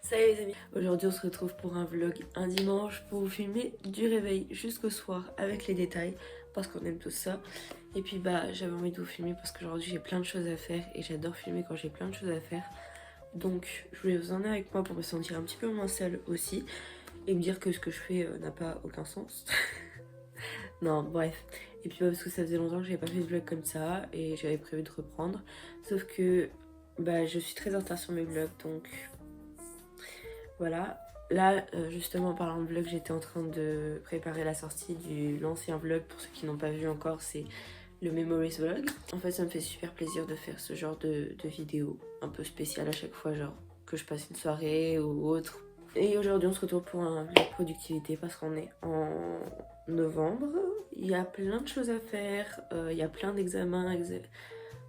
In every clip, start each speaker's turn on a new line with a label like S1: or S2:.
S1: Salut les amis, aujourd'hui on se retrouve pour un vlog un dimanche pour vous filmer du réveil jusqu'au soir avec les détails parce qu'on aime tout ça. Et puis bah j'avais envie de vous filmer parce qu'aujourd'hui j'ai plein de choses à faire et j'adore filmer quand j'ai plein de choses à faire. Donc je voulais vous emmener avec moi pour me sentir un petit peu moins seule aussi et me dire que ce que je fais n'a pas aucun sens. Non bref, et puis parce que ça faisait longtemps que j'avais pas fait de vlog comme ça et j'avais prévu de reprendre. Sauf que bah je suis très en retard sur mes vlogs donc... Voilà, là justement en parlant de vlog, j'étais en train de préparer la sortie de l'ancien vlog. Pour ceux qui n'ont pas vu encore, c'est le Memories Vlog. En fait ça me fait super plaisir de faire ce genre de vidéo un peu spéciale à chaque fois, genre que je passe une soirée ou autre. Et aujourd'hui on se retrouve pour un vlog productivité parce qu'on est en novembre. Il y a plein de choses à faire, il y a plein d'examens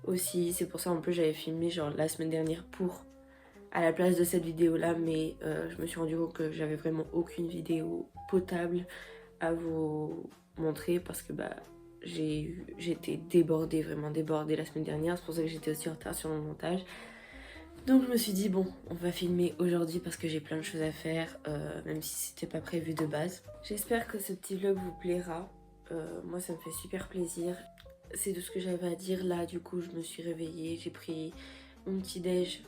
S1: aussi. C'est pour ça en plus j'avais filmé genre la semaine dernière pour... à la place de cette vidéo là, mais je me suis rendu compte que j'avais vraiment aucune vidéo potable à vous montrer parce que bah j'étais débordée, vraiment débordée la semaine dernière. C'est pour ça que j'étais aussi en retard sur mon montage. Donc je me suis dit bon, on va filmer aujourd'hui parce que j'ai plein de choses à faire, même si c'était pas prévu de base. J'espère que ce petit vlog vous plaira. Moi ça me fait super plaisir. C'est tout ce que j'avais à dire là. Du coup je me suis réveillée, j'ai pris mon petit déj,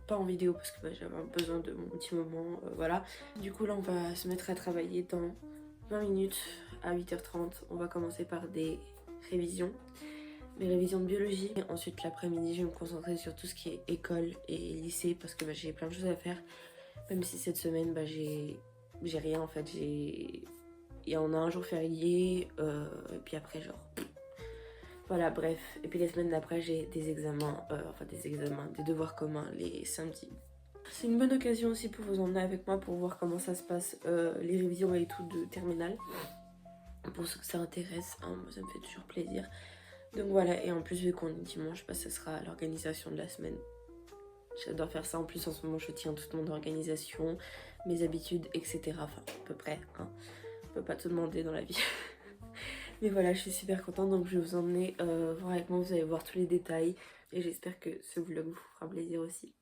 S1: pas en vidéo parce que bah, j'avais besoin de mon petit moment, voilà. Du coup là on va se mettre à travailler dans 20 minutes à 8h30. On va commencer par des révisions, mes révisions de biologie. Et ensuite l'après-midi je vais me concentrer sur tout ce qui est école et lycée parce que bah, j'ai plein de choses à faire. Même si cette semaine bah, j'ai rien en fait, il y en a un jour férié, et puis après genre... Voilà, bref. Et puis les semaines d'après, j'ai des examens, des devoirs communs les samedis. C'est une bonne occasion aussi pour vous emmener avec moi pour voir comment ça se passe, les révisions et tout de terminale. Pour ceux que ça intéresse, hein, moi ça me fait toujours plaisir. Donc voilà, et en plus vu qu'on est dimanche, bah, ça sera l'organisation de la semaine. J'adore faire ça, en plus en ce moment je tiens toute mon organisation, mes habitudes, etc. Enfin, à peu près, hein. On peut pas tout demander dans la vie. Mais voilà, je suis super contente, donc je vais vous emmener voir avec moi, vous allez voir tous les détails. Et j'espère que ce vlog vous fera plaisir aussi.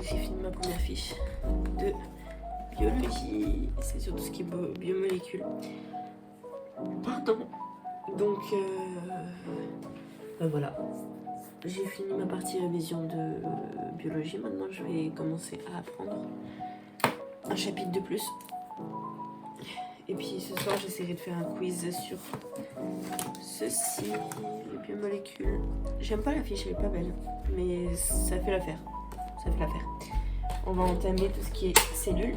S1: J'ai fini ma première fiche de biologie. C'est sur tout ce qui est biomolécules. Pardon. Donc, ben voilà. J'ai fini ma partie révision de biologie. Maintenant, je vais commencer à apprendre un chapitre de plus. Et puis ce soir, j'essaierai de faire un quiz sur ceci, les biomolécules. J'aime pas la fiche, elle est pas belle, mais ça fait l'affaire. Ça fait l'affaire. On va entamer tout ce qui est cellules.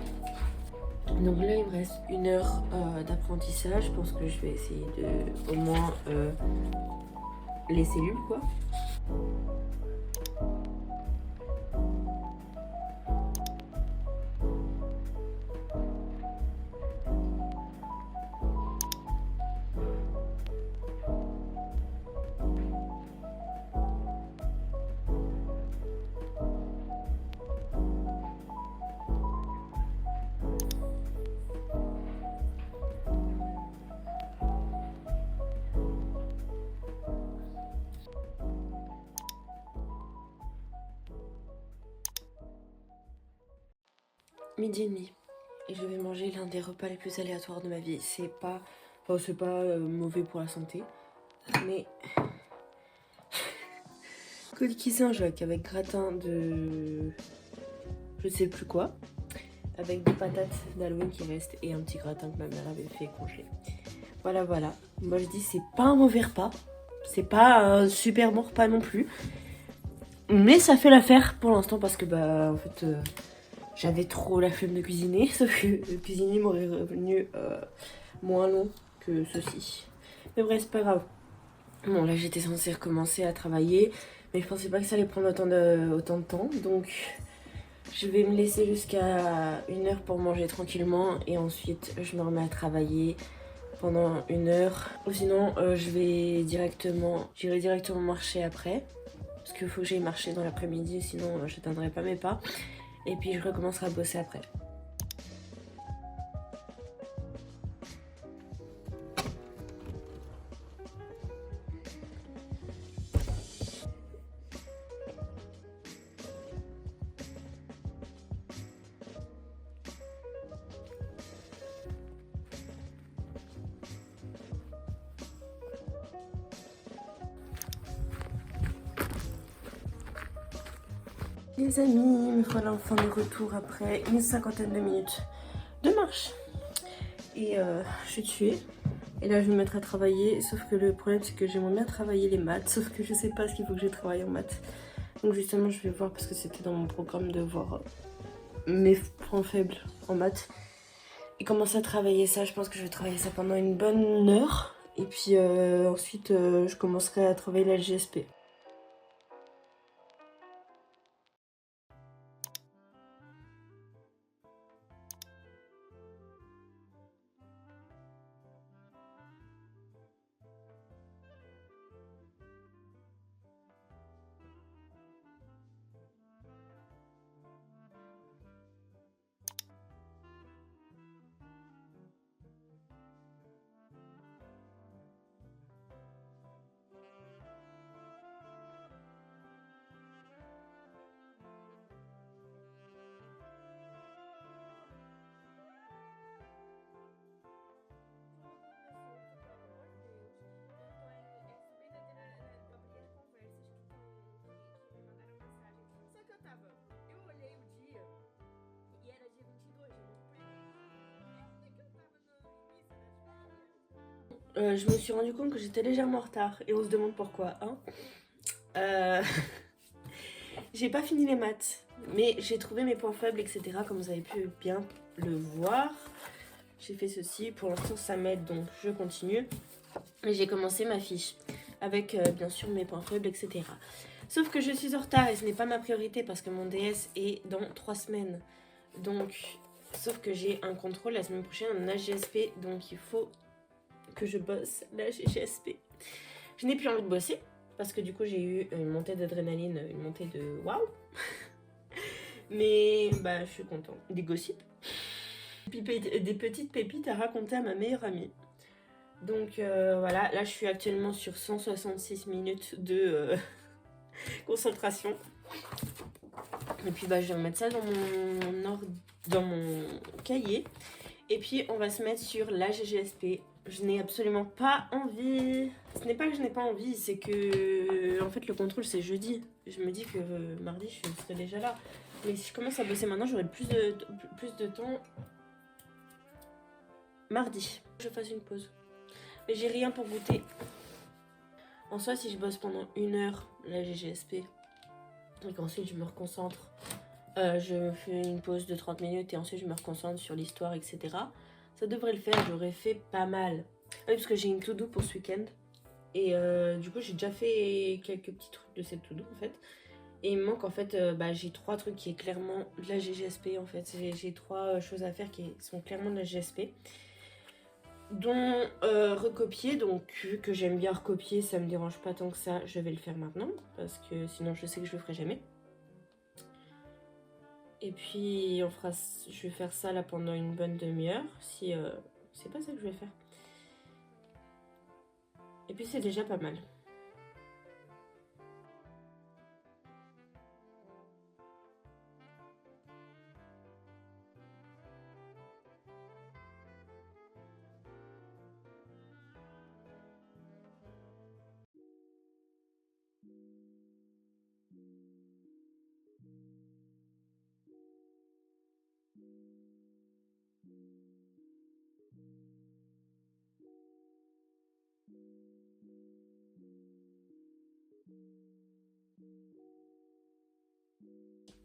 S1: Donc là, il me reste 1 heure d'apprentissage. Je pense que je vais essayer de au moins les cellules, quoi. Midi et demi. Et je vais manger l'un des repas les plus aléatoires de ma vie. C'est pas mauvais pour la santé, mais cookies Saint-Jacques avec gratin de je sais plus quoi, avec des patates d'Halloween qui restent et un petit gratin que ma mère avait fait congeler. Voilà, voilà. Moi je dis c'est pas un mauvais repas, c'est pas un super bon repas non plus, mais ça fait l'affaire pour l'instant parce que bah en fait j'avais trop la flemme de cuisiner, sauf que le cuisiner m'aurait revenu moins long que ceci. Mais bref, c'est pas grave. Bon, là j'étais censée recommencer à travailler, mais je pensais pas que ça allait prendre autant de temps, donc je vais me laisser jusqu'à 1 heure pour manger tranquillement et ensuite je me remets à travailler pendant 1 heure. Ou sinon j'irai directement marcher après, parce qu'il faut que j'aille marcher dans l'après-midi, sinon je n'atteindrai pas mes pas. Et puis je recommencerai à bosser après. Les amis, me voilà enfin de retour après une cinquantaine de minutes de marche. Et je suis tuée. Et là je vais me mettre à travailler, sauf que le problème c'est que j'aimerais bien travailler les maths, sauf que je sais pas ce qu'il faut que je travaille en maths. Donc justement je vais voir parce que c'était dans mon programme de voir mes points faibles en maths. Et commencer à travailler ça, je pense que je vais travailler ça pendant une bonne heure. Et puis ensuite je commencerai à travailler la GSP. Je me suis rendu compte que j'étais légèrement en retard et on se demande pourquoi, hein. J'ai pas fini les maths, mais j'ai trouvé mes points faibles, etc. Comme vous avez pu bien le voir. J'ai fait ceci, pour l'instant ça m'aide donc je continue. Et j'ai commencé ma fiche avec bien sûr mes points faibles, etc. Sauf que je suis en retard et ce n'est pas ma priorité parce que mon DS est dans 3 semaines. Donc, sauf que j'ai un contrôle la semaine prochaine en AGSP, donc il faut que je bosse la GSP. Je n'ai plus envie de bosser parce que du coup j'ai eu une montée d'adrénaline, une montée de waouh. Mais bah je suis contente. Des gossips, des petites pépites à raconter à ma meilleure amie. Donc voilà, là je suis actuellement sur 166 minutes de concentration. Et puis bah je vais remettre ça dans mon cahier. Et puis on va se mettre sur la GGSP. Je n'ai absolument pas envie. Ce n'est pas que je n'ai pas envie, c'est que en fait le contrôle c'est jeudi. Je me dis que mardi je serai déjà là. Mais si je commence à bosser maintenant, j'aurai plus de temps mardi. Je fasse une pause. Mais j'ai rien pour goûter. En soi, si je bosse pendant 1 heure la GGSP et qu'ensuite je me reconcentre, je fais une pause de 30 minutes et ensuite je me reconcentre sur l'histoire, etc. Ça devrait le faire, j'aurais fait pas mal. Oui, parce que j'ai une to-do pour ce week-end. Et du coup, j'ai déjà fait quelques petits trucs de cette to-do en fait. Et il me manque en fait, j'ai 3 trucs qui est clairement de la GGSP en fait. J'ai 3 choses à faire qui sont clairement de la GSP. Dont recopier, donc vu que j'aime bien recopier, ça me dérange pas tant que ça, je vais le faire maintenant. Parce que sinon je sais que je le ferai jamais. Et puis je vais faire ça là pendant une bonne demi-heure, si c'est pas ça que je vais faire. Et puis c'est déjà pas mal.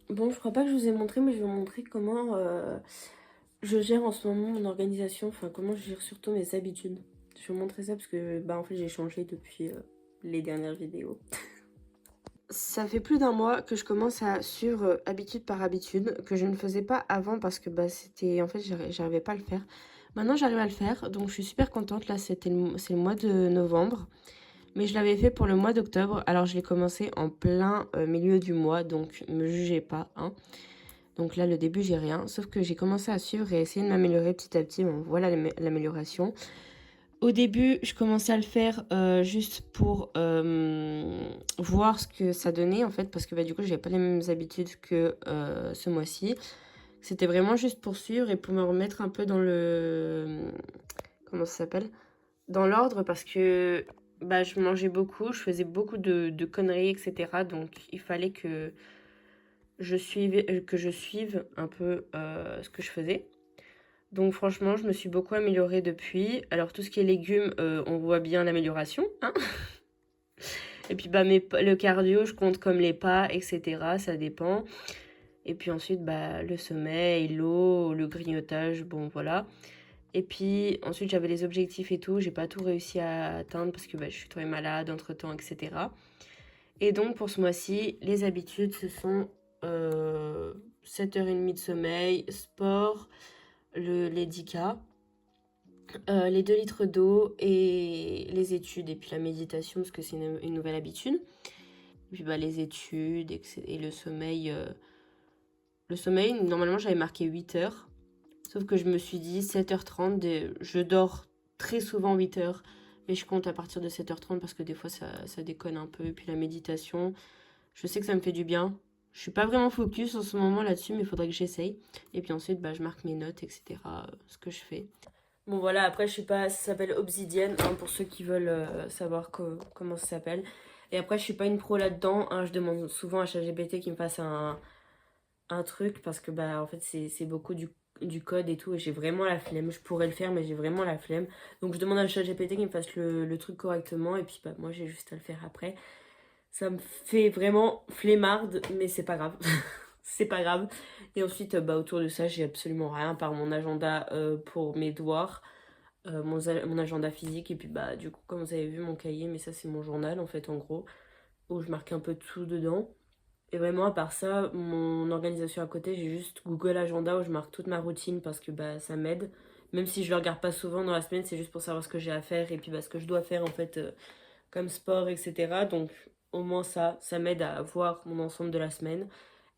S1: Bon, je crois pas que je vous ai montré, mais je vais vous montrer comment je gère en ce moment mon organisation, enfin comment je gère surtout mes habitudes. Je vais vous montrer ça parce que bah en fait j'ai changé depuis les dernières vidéos. Ça fait plus d'un mois que je commence à suivre habitude par habitude, que je ne faisais pas avant parce que bah c'était en fait j'arrivais pas à le faire. Maintenant j'arrive à le faire, donc je suis super contente. Là c'est le mois de novembre, mais je l'avais fait pour le mois d'octobre. Alors je l'ai commencé en plein milieu du mois, donc me jugez pas, hein. Donc là, le début, j'ai rien. Sauf que j'ai commencé à suivre et essayer de m'améliorer petit à petit. Bon, voilà l'amélioration. Au début, je commençais à le faire juste pour voir ce que ça donnait, en fait. Parce que bah, du coup, j'avais pas les mêmes habitudes que ce mois-ci. C'était vraiment juste pour suivre et pour me remettre un peu dans le... Comment ça s'appelle? Dans l'ordre, parce que bah, je mangeais beaucoup, je faisais beaucoup de conneries, etc. Donc, il fallait que que je suive un peu ce que je faisais. Donc franchement, je me suis beaucoup améliorée depuis. Alors tout ce qui est légumes, on voit bien l'amélioration, hein. Et puis bah le cardio, je compte comme les pas, etc. Ça dépend. Et puis ensuite, bah le sommeil, l'eau, le grignotage, bon voilà. Et puis ensuite, j'avais les objectifs et tout. J'ai pas tout réussi à atteindre parce que bah, je suis tombée malade entre-temps, etc. Et donc pour ce mois-ci, les habitudes, ce sont 7h30 de sommeil, sport, les 10K, les 2 litres d'eau et les études et puis la méditation parce que c'est une nouvelle habitude. Et puis bah, les études et le sommeil. Le sommeil, normalement j'avais marqué 8 heures. Sauf que je me suis dit 7h30, je dors très souvent 8 heures. Mais je compte à partir de 7h30 parce que des fois ça déconne un peu. Et puis la méditation, je sais que ça me fait du bien. Je suis pas vraiment focus en ce moment là-dessus, mais il faudrait que j'essaye. Et puis ensuite, bah, je marque mes notes, etc. Ce que je fais. Bon voilà, après je sais pas, ça s'appelle Obsidienne, hein, pour ceux qui veulent savoir comment ça s'appelle. Et après je suis pas une pro là-dedans, hein, je demande souvent à ChatGPT qu'il me fasse un truc parce que bah en fait c'est beaucoup du code et tout et j'ai vraiment la flemme. Je pourrais le faire mais j'ai vraiment la flemme. Donc je demande à ChatGPT qu'il me fasse le truc correctement et puis bah moi j'ai juste à le faire après. Ça me fait vraiment flemmarde mais c'est pas grave. C'est pas grave. Et ensuite bah autour de ça j'ai absolument rien par mon agenda pour mes devoirs. Mon agenda physique et puis bah du coup comme vous avez vu mon cahier, mais ça c'est mon journal en fait en gros où je marque un peu tout dedans. Et vraiment à part ça, mon organisation à côté, j'ai juste Google Agenda où je marque toute ma routine parce que bah ça m'aide. Même si je le regarde pas souvent dans la semaine, c'est juste pour savoir ce que j'ai à faire et puis bah, ce que je dois faire en fait comme sport, etc. Donc au moins ça m'aide à voir mon ensemble de la semaine.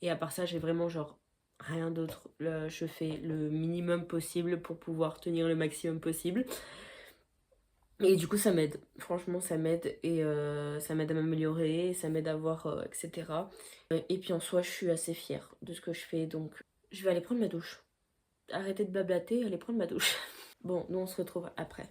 S1: Et à part ça, j'ai vraiment genre rien d'autre. Je fais le minimum possible pour pouvoir tenir le maximum possible. Et du coup, ça m'aide. Franchement, ça m'aide et ça m'aide à m'améliorer, ça m'aide à voir, etc. Et puis en soi, je suis assez fière de ce que je fais, donc je vais aller prendre ma douche. Arrêtez de blablater, aller prendre ma douche. Bon, nous on se retrouve après.